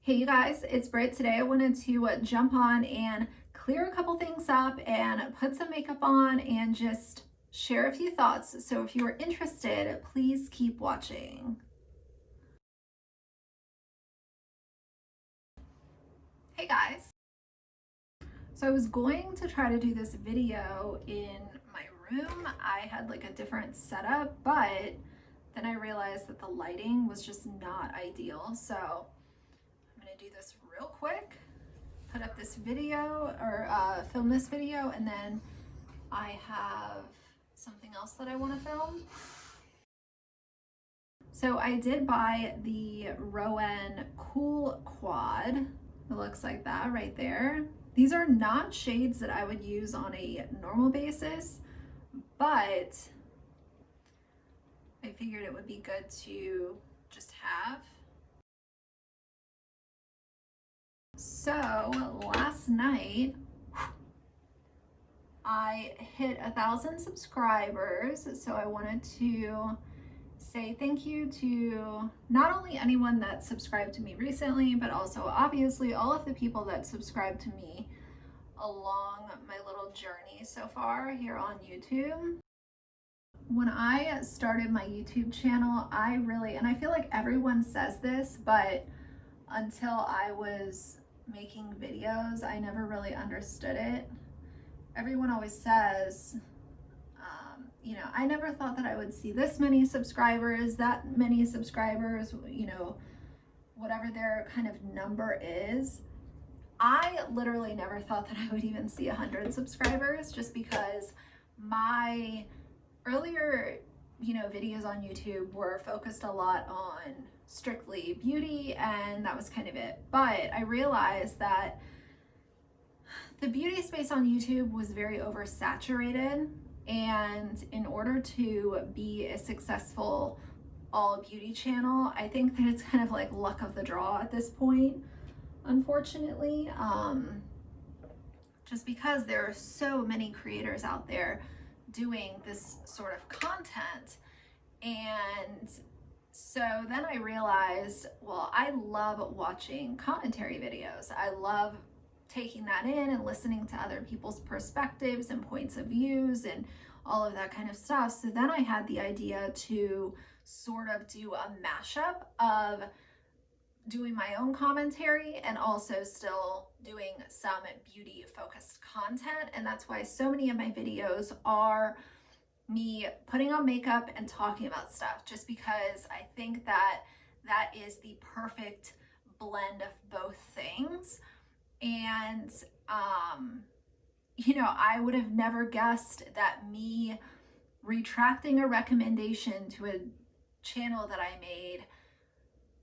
Hey you guys, it's Britt. Today I wanted to jump on and clear a couple things up and put some makeup on and just share a few thoughts. So if you are interested, please keep watching. Hey guys. So I was going to try to do this video in my room. I had like a different setup, but then I realized that the lighting was just not ideal. So I'm gonna do this real quick, put up this video or film this video, and then I have something else that I want to film. So I did buy the Rowan Cool Quad. It looks like that right there. These are not shades that I would use on a normal basis, but I figured it would be good to just have. So last night I hit 1,000 subscribers, so I wanted to say thank you to not only anyone that subscribed to me recently, but also obviously all of the people that subscribed to me along my little journey so far here on YouTube. When I started my YouTube channel, and I feel like everyone says this, but until I was making videos, I never really understood it. Everyone always says, I never thought that I would see this many subscribers, that many subscribers, whatever their kind of number is. I literally never thought that I would even see 100 subscribers, just because my earlier, videos on YouTube were focused a lot on strictly beauty, and that was kind of it. But I realized that the beauty space on YouTube was very oversaturated, and in order to be a successful all beauty channel, I think that it's kind of like luck of the draw at this point, unfortunately, just because there are so many creators out there doing this sort of content. And so then I realized, well, I love watching commentary videos. I love taking that in and listening to other people's perspectives and points of views and all of that kind of stuff. So then I had the idea to sort of do a mashup of doing my own commentary and also still doing some beauty focused content. And that's why so many of my videos are me putting on makeup and talking about stuff, just because I think that that is the perfect blend of both things. And I would have never guessed that me retracting a recommendation to a channel that I made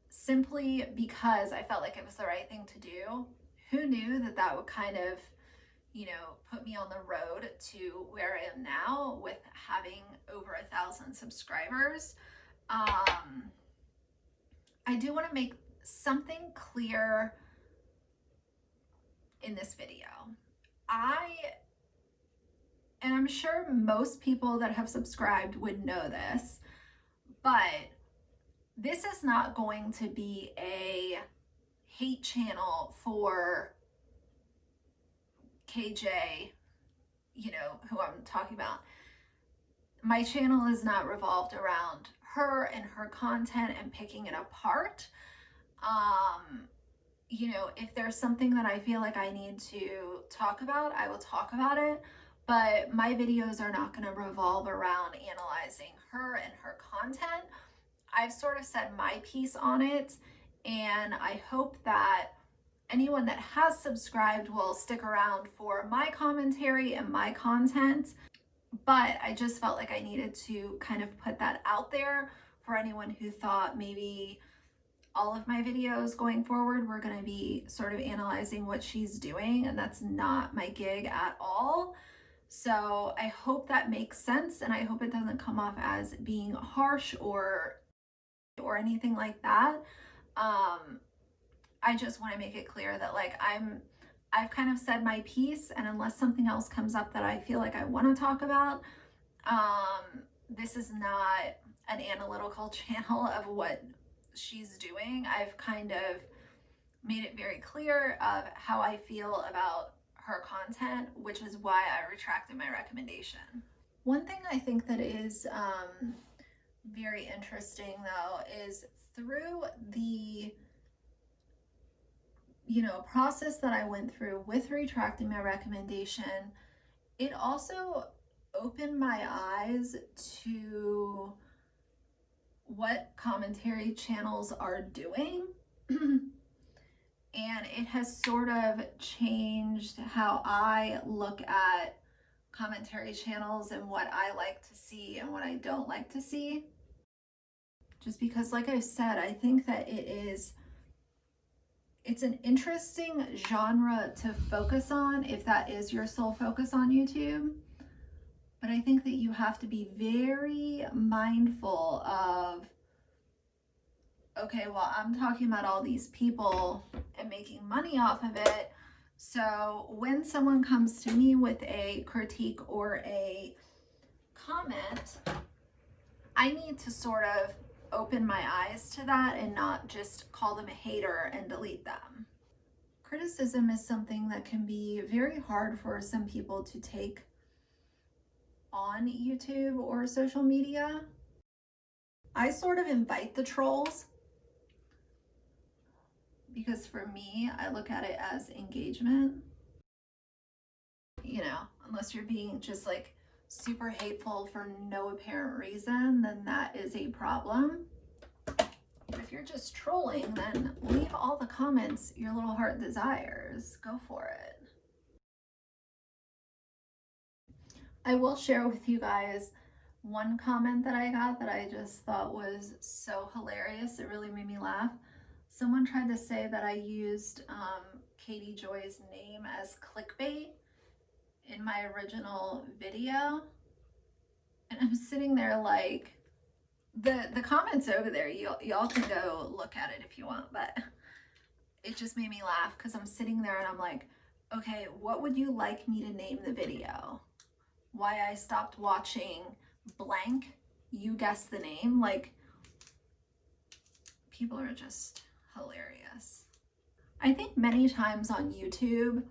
simply because I felt like it was the right thing to do, who knew that that would kind of put me on the road to where I am now with having over 1,000 subscribers. I do want to make something clear in this video. And I'm sure most people that have subscribed would know this, but this is not going to be a hate channel for KJ, who I'm talking about. My channel is not revolved around her and her content and picking it apart. If there's something that I feel like I need to talk about, I will talk about it. But my videos are not going to revolve around analyzing her and her content. I've sort of said my piece on it, and I hope that anyone that has subscribed will stick around for my commentary and my content. But I just felt like I needed to kind of put that out there for anyone who thought maybe all of my videos going forward were going to be sort of analyzing what she's doing, and that's not my gig at all. So I hope that makes sense, and I hope it doesn't come off as being harsh or anything like that. I just want to make it clear that I've kind of said my piece, and unless something else comes up that I feel like I want to talk about, this is not an analytical channel of what she's doing. I've kind of made it very clear of how I feel about her content, which is why I retracted my recommendation. One thing I think that is very interesting though is through the process that I went through with retracting my recommendation, it also opened my eyes to what commentary channels are doing. And it has sort of changed how I look at commentary channels and what I like to see and what I don't like to see. Just because, like I said, I think that it's an interesting genre to focus on if that is your sole focus on YouTube. But I think that you have to be very mindful of, okay, well, I'm talking about all these people and making money off of it. So when someone comes to me with a critique or a comment, I need to sort of open my eyes to that and not just call them a hater and delete them. Criticism is something that can be very hard for some people to take on YouTube or social media. I sort of invite the trolls because for me, I look at it as engagement. Unless you're being just like super hateful for no apparent reason, then that is a problem. If you're just trolling, then leave all the comments your little heart desires. Go for it. I will share with you guys one comment that I got that I just thought was so hilarious. It really made me laugh. Someone tried to say that I used Katie Joy's name as clickbait in my original video. And I'm sitting there like, the comments over there, y'all can go look at it if you want, but it just made me laugh because I'm sitting there and I'm like, okay, what would you like me to name the video? Why I stopped watching blank, you guess the name. Like, people are just hilarious. I think many times on YouTube,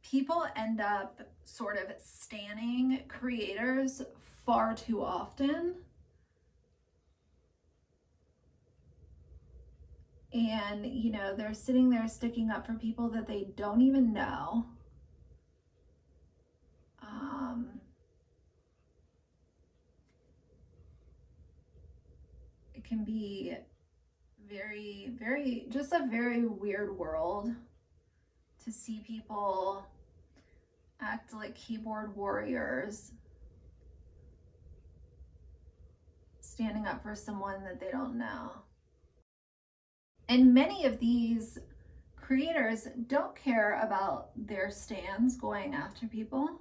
people end up sort of standing creators far too often. And, they're sitting there sticking up for people that they don't even know. It can be very, very, just a very weird world to see people act like keyboard warriors, standing up for someone that they don't know. And many of these creators don't care about their stands going after people.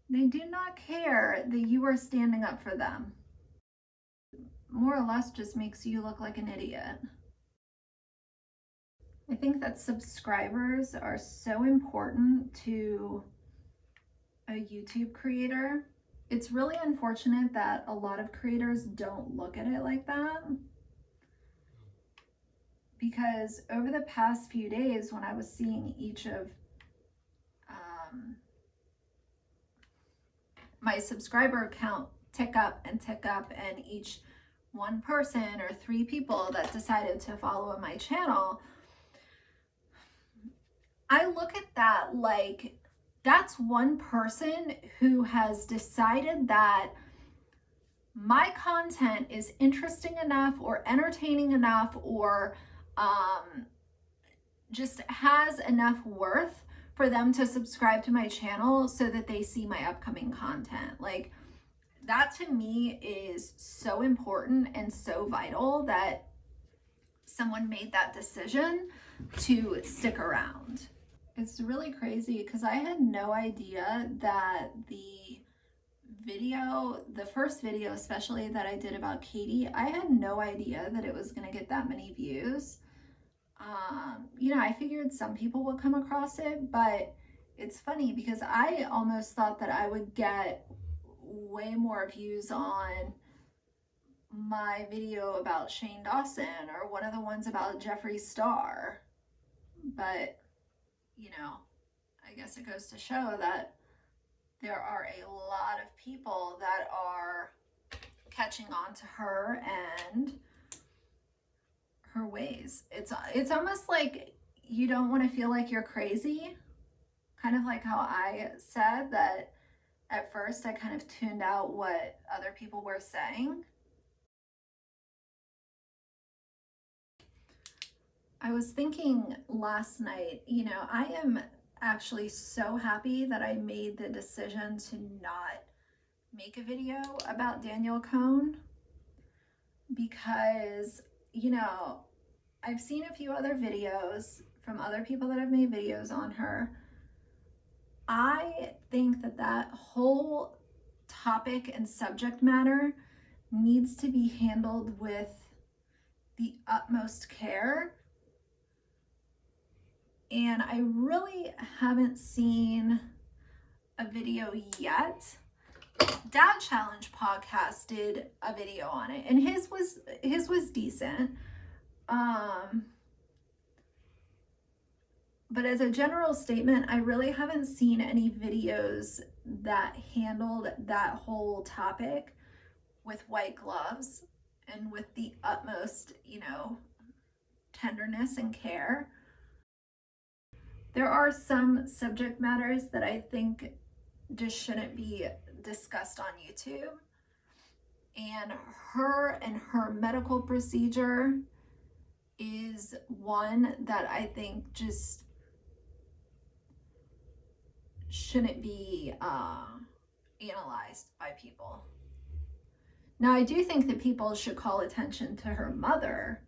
They do not care that you are standing up for them. More or less just makes you look like an idiot. I think that subscribers are so important to a YouTube creator. It's really unfortunate that a lot of creators don't look at it like that. Because over the past few days, when I was seeing each of my subscriber count tick up, and each one person or 3 people that decided to follow my channel, I look at that like that's one person who has decided that my content is interesting enough or entertaining enough or just has enough worth for them to subscribe to my channel so that they see my upcoming content. Like, that to me is so important and so vital that someone made that decision to stick around. It's really crazy because I had no idea that the first video especially that I did about Katie, I had no idea that it was going to get that many views. I figured some people would come across it, but it's funny because I almost thought that I would get way more views on my video about Shane Dawson or one of the ones about Jeffree Star. But, you know, I guess it goes to show that there are a lot of people that are catching on to her and her ways. It's almost like you don't want to feel like you're crazy. Kind of like how I said that at first I kind of tuned out what other people were saying. I was thinking last night, you know, I am actually so happy that I made the decision to not make a video about Danielle Cohn, because, you know, I've seen a few other videos from other people that have made videos on her. I think that that whole topic and subject matter needs to be handled with the utmost care. And I really haven't seen a video yet. Dad Challenge podcast did a video on it, and his was decent. But as a general statement, I really haven't seen any videos that handled that whole topic with white gloves and with the utmost, you know, tenderness and care. There are some subject matters that I think just shouldn't be discussed on YouTube. And her medical procedure is one that I think just shouldn't be analyzed by people. Now, I do think that people should call attention to her mother,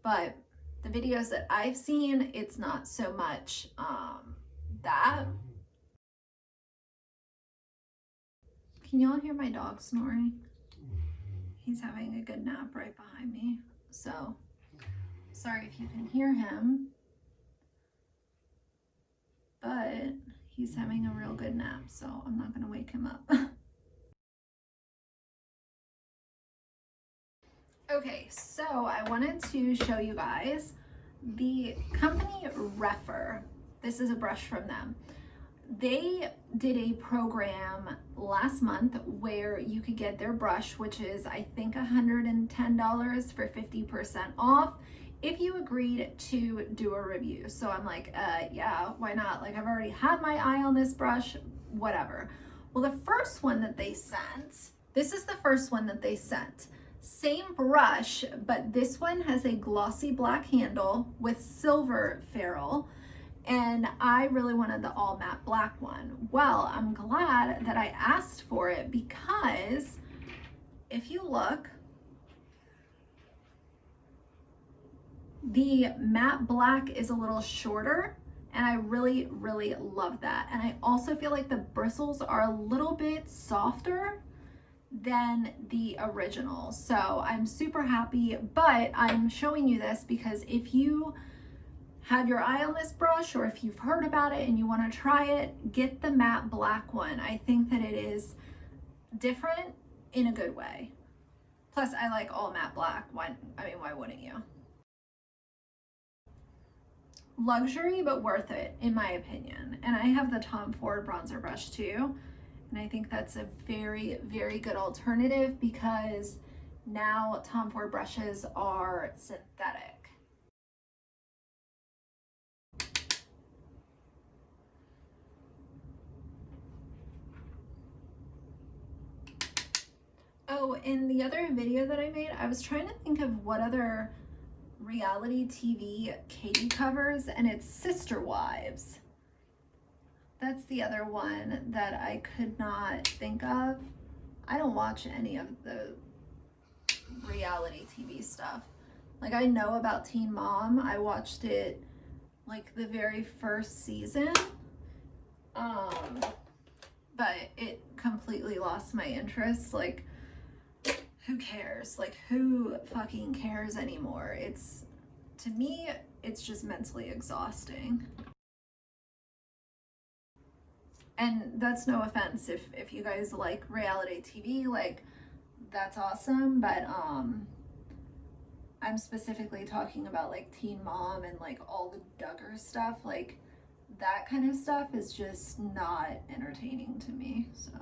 but the videos that I've seen, it's not so much that. Can y'all hear my dog snoring? He's having a good nap right behind me. So, sorry if you can hear him, but he's having a real good nap, so I'm not gonna wake him up. Okay, so I wanted to show you guys the company Rephr. This is a brush from them. They did a program last month where you could get their brush, which is I think $110 for 50% off if you agreed to do a review. So I'm like, yeah, why not? Like, I've already had my eye on this brush, whatever. Well, the first one that they sent, this is the first one that they sent. Same brush, but this one has a glossy black handle with silver ferrule, and I really wanted the all matte black one. Well, I'm glad that I asked for it, because if you look, the matte black is a little shorter, and I really, really love that. And I also feel like the bristles are a little bit softer than the original. So I'm super happy, but I'm showing you this because if you had your eye on this brush, or if you've heard about it and you want to try it, get the matte black one. I think that it is different in a good way. Plus, I like all matte black. Why wouldn't you? Luxury, but worth it, in my opinion. And I have the Tom Ford bronzer brush too. And I think that's a very, very good alternative, because now Tom Ford brushes are synthetic. Oh, in the other video that I made, I was trying to think of what other reality TV Katie covers, and it's Sister Wives. That's the other one that I could not think of. I don't watch any of the reality TV stuff. Like, I know about Teen Mom. I watched it like the very first season. But it completely lost my interest. Like, who cares? Like, who fucking cares anymore? To me, it's just mentally exhausting. And that's no offense if you guys like reality TV, like that's awesome, but I'm specifically talking about like Teen Mom and like all the Duggar stuff. Like that kind of stuff is just not entertaining to me. So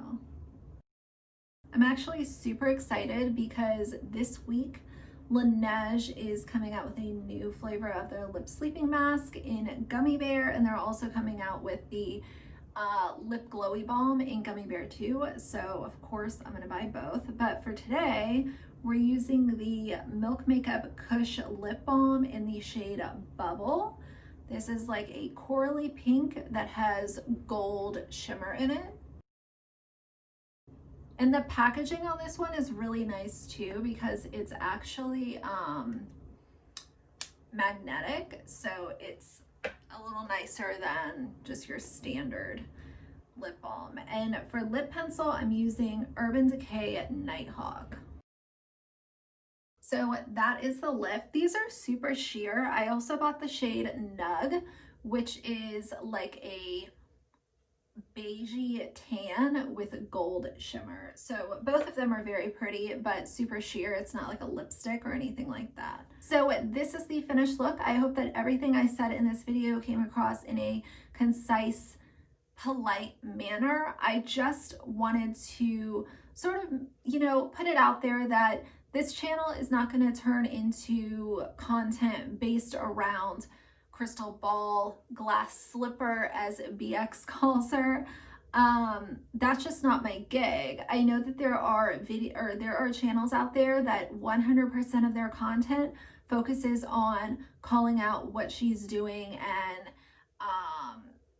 I'm actually super excited because this week Laneige is coming out with a new flavor of their lip sleeping mask in Gummy Bear, and they're also coming out with the lip glowy balm in Gummy Bear 2. So of course I'm gonna buy both, but for today we're using the Milk Makeup Kush lip balm in the shade Bubble. This is like a corally pink that has gold shimmer in it. And the packaging on this one is really nice too, because it's actually magnetic, so it's a little nicer than just your standard lip balm. And for lip pencil, I'm using Urban Decay Nighthawk. So that is the lip. These are super sheer. I also bought the shade Nug, which is like a beigey tan with gold shimmer. So both of them are very pretty, but super sheer. It's not like a lipstick or anything like that. So this is the finished look. I hope that everything I said in this video came across in a concise, polite manner. I just wanted to sort of, you know, put it out there that this channel is not going to turn into content based around crystal ball, glass slipper, as BX calls her. That's just not my gig. I know that there are channels out there that 100% of their content focuses on calling out what she's doing and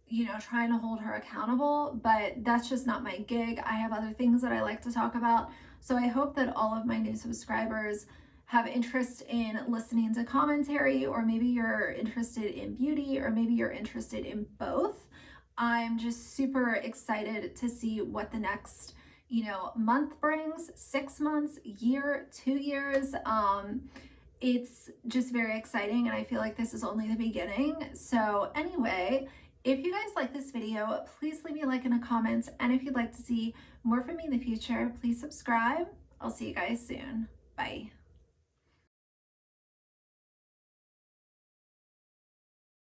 you know, trying to hold her accountable, but that's just not my gig. I have other things that I like to talk about. So I hope that all of my new subscribers have interest in listening to commentary, or maybe you're interested in beauty, or maybe you're interested in both. I'm just super excited to see what the next, you know, month brings, 6 months, year, 2 years. It's just very exciting, and I feel like this is only the beginning. So anyway, if you guys like this video, please leave me a like and a comment. And if you'd like to see more from me in the future, please subscribe. I'll see you guys soon. Bye.